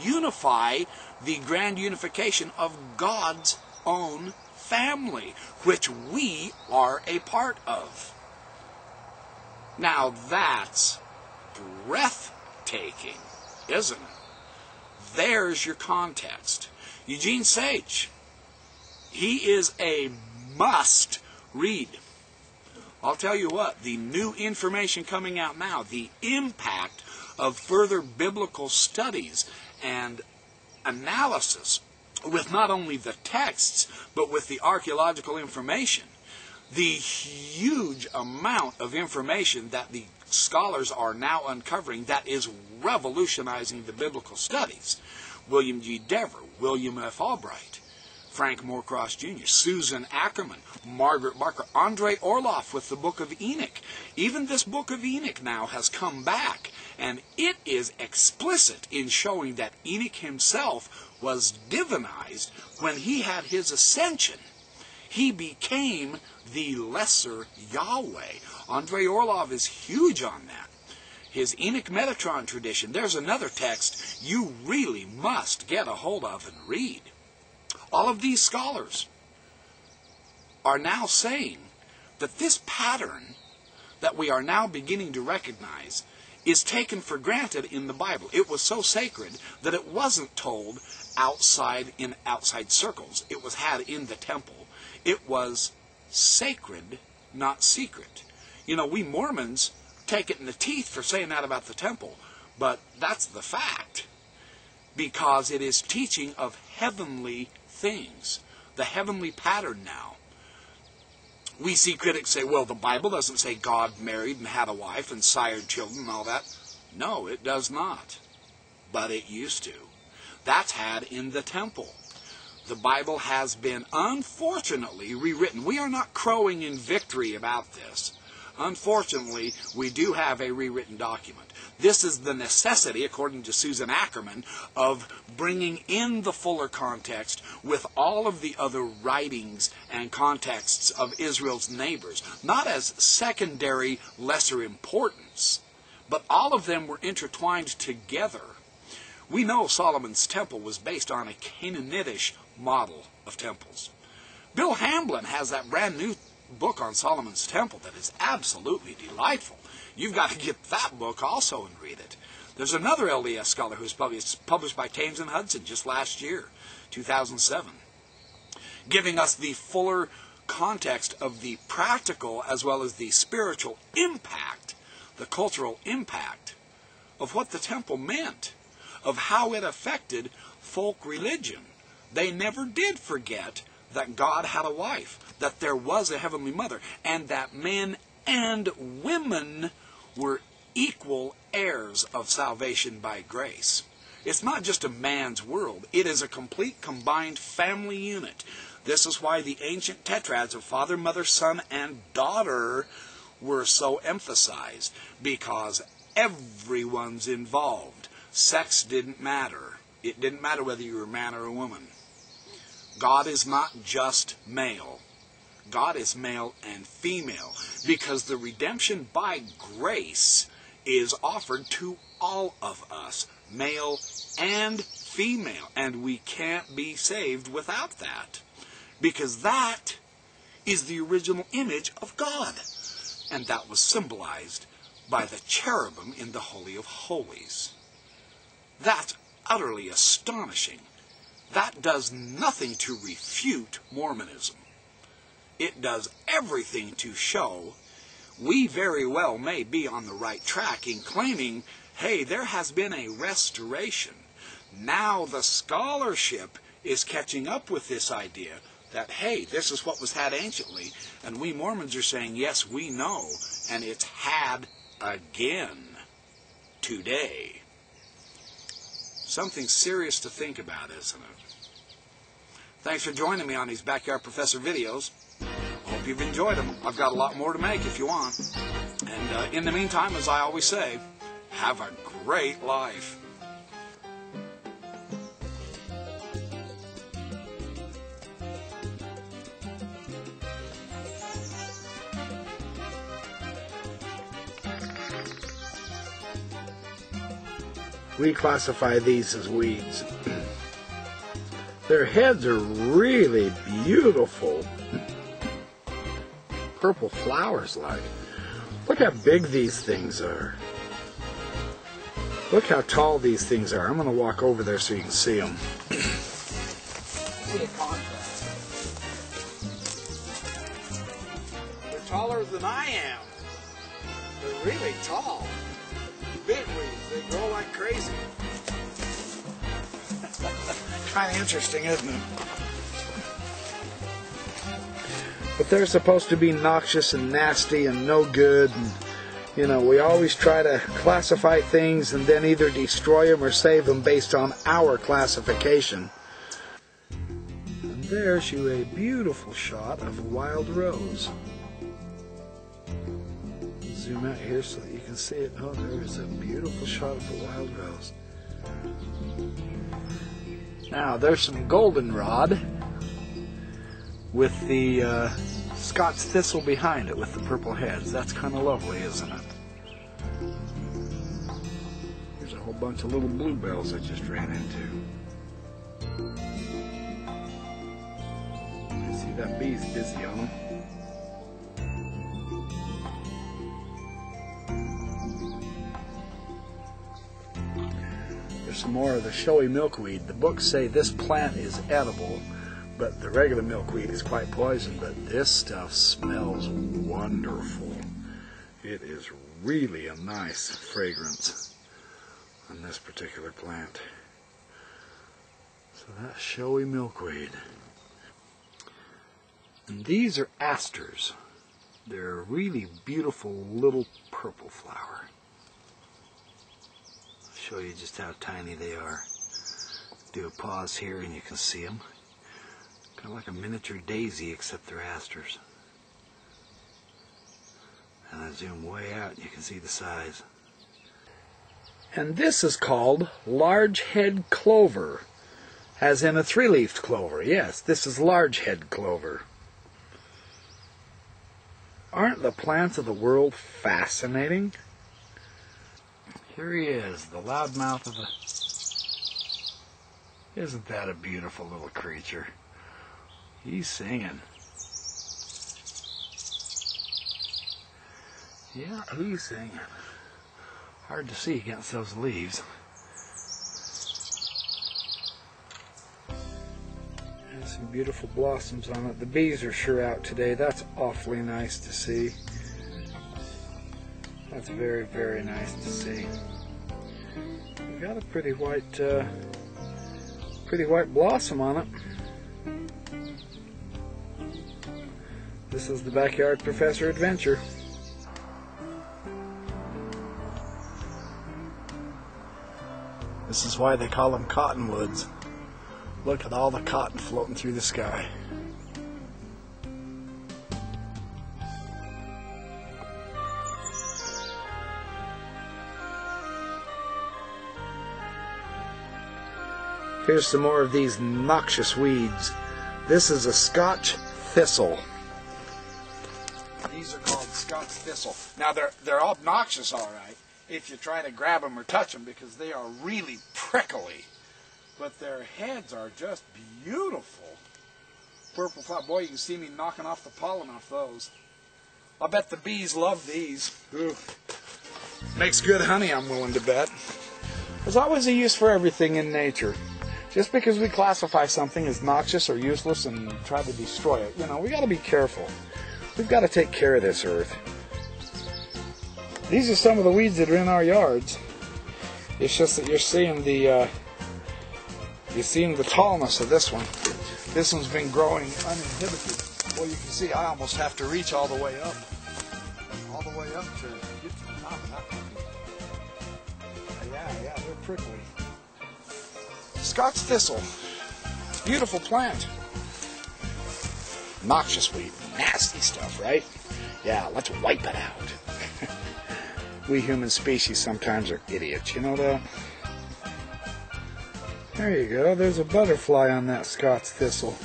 unify the grand unification of God's own family, which we are a part of. Now that's breathtaking, isn't it? There's your context. Eugene Sage, he is a must read. I'll tell you what, the new information coming out now, the impact of further biblical studies and analysis with not only the texts, but with the archaeological information, the huge amount of information that the scholars are now uncovering that is revolutionizing the biblical studies. William G. Dever, William F. Albright, Frank Moorcross Jr., Susan Ackerman, Margaret Barker, Andrei Orloff with the Book of Enoch. Even this Book of Enoch now has come back, and it is explicit in showing that Enoch himself was divinized when he had his ascension. He became the lesser Yahweh. Andrei Orlov is huge on that. His Enoch Metatron tradition, there's another text you really must get a hold of and read. All of these scholars are now saying that this pattern that we are now beginning to recognize is taken for granted in the Bible. It was so sacred that it wasn't told outside in outside circles. It was had in the temple. It was sacred, not secret. You know, we Mormons take it in the teeth for saying that about the temple, but that's the fact, because it is teaching of heavenly things, the heavenly pattern now. We see critics say, well, the Bible doesn't say God married and had a wife and sired children and all that. No, it does not. But it used to. That's had in the temple. The Bible has been, unfortunately, rewritten. We are not crowing in victory about this. Unfortunately, we do have a rewritten document. This is the necessity, according to Susan Ackerman, of bringing in the fuller context with all of the other writings and contexts of Israel's neighbors, not as secondary, lesser importance, but all of them were intertwined together. We know Solomon's temple was based on a Canaanitish model of temples. Bill Hamblin has that brand new book on Solomon's temple that is absolutely delightful. You've got to get that book also and read it. There's another LDS scholar who's published by Thames and Hudson just last year, 2007, giving us the fuller context of the practical as well as the spiritual impact, the cultural impact of what the temple meant, of how it affected folk religion. They never did forget that God had a wife, that there was a heavenly mother, and that men and women were equal heirs of salvation by grace. It's not just a man's world. It is a complete combined family unit. This is why the ancient tetrads of father, mother, son, and daughter were so emphasized, because everyone's involved. Sex didn't matter. It didn't matter whether you were a man or a woman. God is not just male. God is male and female, because the redemption by grace is offered to all of us, male and female, and we can't be saved without that, because that is the original image of God, and that was symbolized by the cherubim in the Holy of Holies. That's utterly astonishing. That does nothing to refute Mormonism. It does everything to show we very well may be on the right track in claiming, hey, there has been a restoration. Now the scholarship is catching up with this idea that, hey, this is what was had anciently, and we Mormons are saying, yes, we know, and it's had again today. Something serious to think about, isn't it? Thanks for joining me on these Backyard Professor videos. Hope you've enjoyed them. I've got a lot more to make if you want. And in the meantime, as I always say, have a great life. We classify these as weeds. Their heads are really beautiful. Purple flowers like. Look how big these things are. Look how tall these things are. I'm going to walk over there so you can see them. See a contrast. They're taller than I am. They're really tall. Big weeds. They grow like crazy. Kind of interesting, isn't it? But they're supposed to be noxious and nasty and no good. And, you know, we always try to classify things and then either destroy them or save them based on our classification. And there's you a beautiful shot of a wild rose. Zoom out here so that you can see it. Oh, there is a beautiful shot of a wild rose. Now, there's some goldenrod with the Scots thistle behind it with the purple heads. That's kind of lovely, isn't it? Here's a whole bunch of little bluebells I just ran into. You see that bee's busy on them. There's some more of the showy milkweed. The books say this plant is edible, but the regular milkweed is quite poison. But this stuff smells wonderful. It is really a nice fragrance on this particular plant. So that's showy milkweed. And these are asters. They're a really beautiful little purple flower. Show you just how tiny they are. Do a pause here and you can see them. Kind of like a miniature daisy, except they're asters. And I zoom way out and you can see the size. And this is called large head clover, as in a three-leafed clover. Yes, this is large head clover. Aren't the plants of the world fascinating? Here he is, the loudmouth of a... Isn't that a beautiful little creature? He's singing. Yeah, he's singing. Hard to see against those leaves. There's some beautiful blossoms on it. The bees are sure out today. That's awfully nice to see. That's very, very nice to see. We've got a pretty white blossom on it. This is the Backyard Professor Adventure. This is why they call them cottonwoods. Look at all the cotton floating through the sky. Here's some more of these noxious weeds. This is a Scotch thistle. These are called Scotch thistle. Now they're obnoxious, all right, if you try to grab them or touch them, because they are really prickly. But their heads are just beautiful. Purple flower. Boy, you can see me knocking off the pollen off those. I bet the bees love these. Ooh. Makes good honey, I'm willing to bet. There's always a use for everything in nature. Just because we classify something as noxious or useless and try to destroy it, you know, we got to be careful. We've got to take care of this earth. These are some of the weeds that are in our yards. It's just that you're seeing the tallness of this one. This one's been growing uninhibited. Well, you can see I almost have to reach all the way up. All the way up to get to the top of that one. Yeah, they're prickly. Scotch thistle. Beautiful plant. Noxious weed. Nasty stuff, right? Yeah, let's wipe it out. We human species sometimes are idiots, you know that? There you go. There's a butterfly on that Scotch thistle.